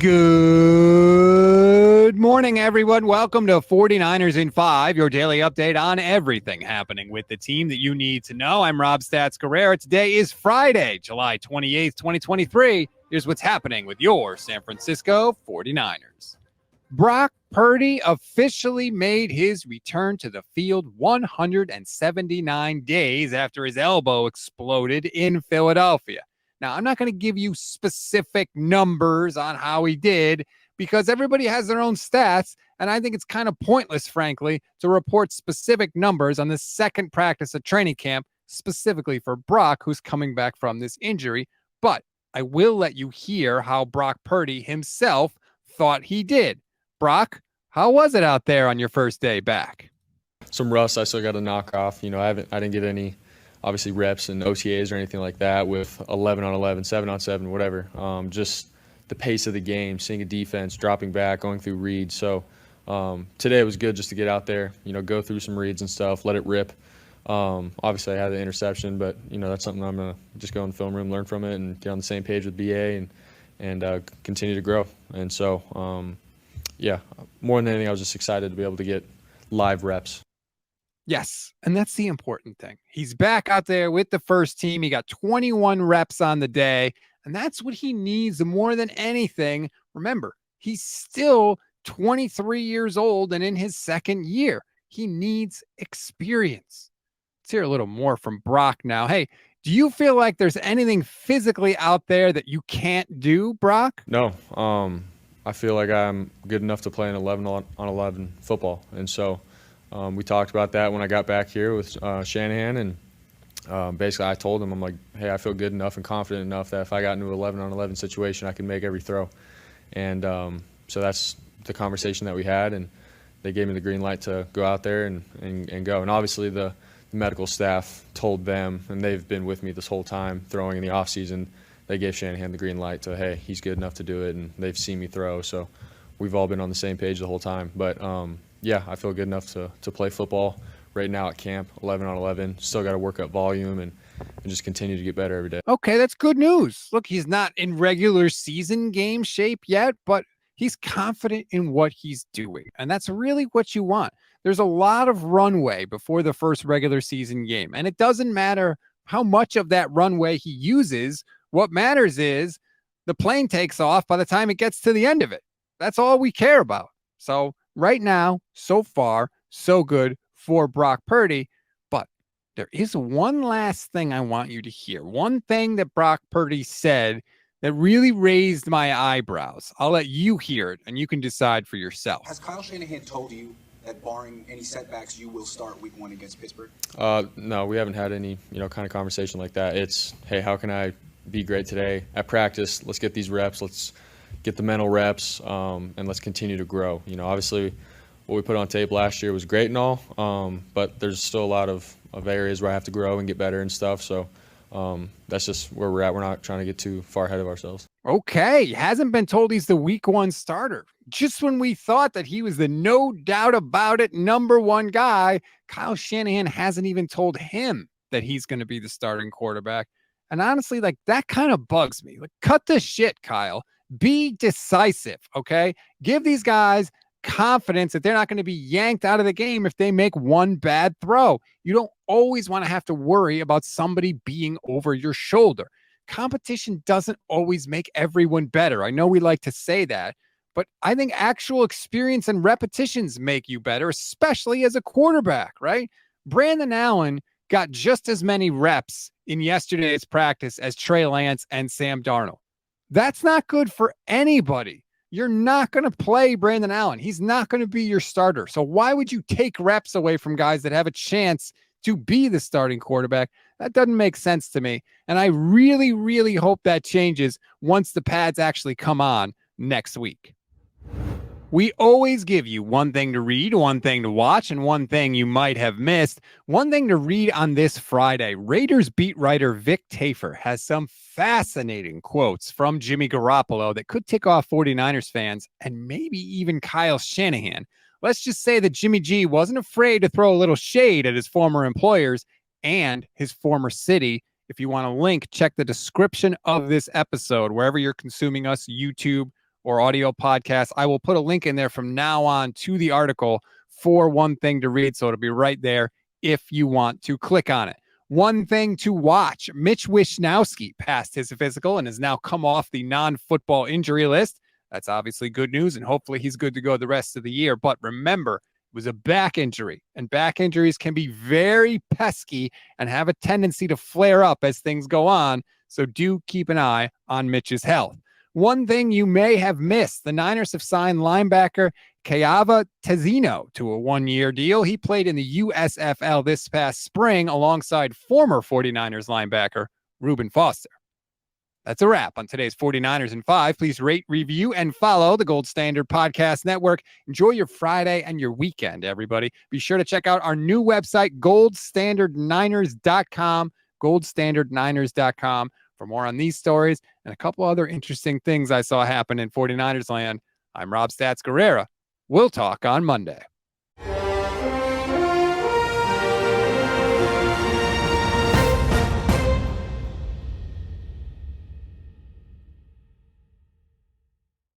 Good morning, everyone. Welcome to 49ers in 5, your daily update on everything happening with the team that you need to know. I'm Rob Stats Guerrera. Today is Friday, July 28th, 2023. Here's what's happening with your San Francisco 49ers. Brock Purdy officially made his return to the field 179 days after his elbow exploded in Philadelphia. Now, I'm not going to give you specific numbers on how he did because everybody has their own stats, and I think it's kind of pointless, frankly, to report specific numbers on the second practice of training camp, specifically for Brock, who's coming back from this injury. But I will let you hear how Brock Purdy himself thought he did. Brock, how was it out there on your first day back? Some rust I still got to knock off. I didn't get any obviously reps and OTAs or anything like that with 11 on 11, 7 on 7, whatever. Just the pace of the game, seeing a defense, dropping back, going through reads. So today was good just to get out there, go through some reads and stuff, let it rip. Obviously I had the interception, but that's something I'm going to just go in the film room, learn from it, and get on the same page with BA and continue to grow. And so, more than anything, I was just excited to be able to get live reps. Yes, and that's the important thing. He's back out there with the first team. He got 21 reps on the day, and that's what he needs more than anything. Remember, he's still 23 years old and in his second year. He needs experience. Let's hear a little more from Brock now. Hey, do you feel like there's anything physically out there that you can't do, Brock? No. I feel like I'm good enough to play an 11 on 11 football, and so we talked about that when I got back here with Shanahan, and basically I told him, I'm like, hey, I feel good enough and confident enough that if I got into an 11 on 11 situation, I can make every throw. And so that's the conversation that we had, and they gave me the green light to go out there and go. And obviously the medical staff told them, and they've been with me this whole time throwing in the offseason, they gave Shanahan the green light to, hey, he's good enough to do it, and they've seen me throw. So we've all been on the same page the whole time. But I feel good enough to play football right now at camp, 11 on 11. Still got to work up volume and just continue to get better every day. Okay, that's good news. Look, he's not in regular season game shape yet, but he's confident in what he's doing. And that's really what you want. There's a lot of runway before the first regular season game. And it doesn't matter how much of that runway he uses. What matters is the plane takes off by the time it gets to the end of it. That's all we care about. So right now, so far, so good for Brock Purdy. But there is one last thing I want you to hear. One thing that Brock Purdy said that really raised my eyebrows. I'll let you hear it, and you can decide for yourself. Has Kyle Shanahan told you that barring any setbacks, you will start week 1 against Pittsburgh? No, we haven't had any, kind of conversation like that. It's, hey, how can I be great today at practice? Let's get these reps. Let's get the mental reps, and let's continue to grow. Obviously what we put on tape last year was great and all, but there's still a lot of areas where I have to grow and get better and stuff. So that's just where we're at. We're not trying to get too far ahead of ourselves. Okay, he hasn't been told he's the week 1 starter. Just when we thought that he was the no doubt about it #1 guy, Kyle Shanahan hasn't even told him that he's going to be the starting quarterback. And honestly, that kind of bugs me. Cut the shit, Kyle. Be decisive, okay? Give these guys confidence that they're not going to be yanked out of the game if they make one bad throw. You don't always want to have to worry about somebody being over your shoulder. Competition doesn't always make everyone better. I know we like to say that, but I think actual experience and repetitions make you better, especially as a quarterback, right? Brandon Allen got just as many reps in yesterday's practice as Trey Lance and Sam Darnold. That's not good for anybody. You're not going to play Brandon Allen. He's not going to be your starter. So why would you take reps away from guys that have a chance to be the starting quarterback? That doesn't make sense to me. And I really, really hope that changes once the pads actually come on next week. We always give you one thing to read, one thing to watch, and one thing you might have missed. One thing to read on this Friday. Raiders beat writer Vic Tafur has some fascinating quotes from Jimmy Garoppolo that could tick off 49ers fans and maybe even Kyle Shanahan. Let's just say that Jimmy G wasn't afraid to throw a little shade at his former employers and his former city. If you want a link, check the description of this episode, wherever you're consuming us, YouTube or audio podcast. I will put a link in there from now on to the article for One Thing to Read. So it'll be right there if you want to click on it. One thing to watch. Mitch Wishnowsky passed his physical and has now come off the non-football injury list. That's obviously good news, and hopefully he's good to go the rest of the year. But remember, it was a back injury, and back injuries can be very pesky and have a tendency to flare up as things go on. So do keep an eye on Mitch's health. One thing you may have missed, the Niners have signed linebacker Kayava Tezino to a one-year deal. He played in the USFL this past spring alongside former 49ers linebacker Reuben Foster. That's a wrap on today's 49ers in 5. Please rate, review, and follow the Gold Standard Podcast Network. Enjoy your Friday and your weekend, everybody. Be sure to check out our new website, goldstandardniners.com, goldstandardniners.com, for more on these stories and a couple other interesting things I saw happen in 49ers land. I'm Rob Stats Guerrera. We'll talk on Monday.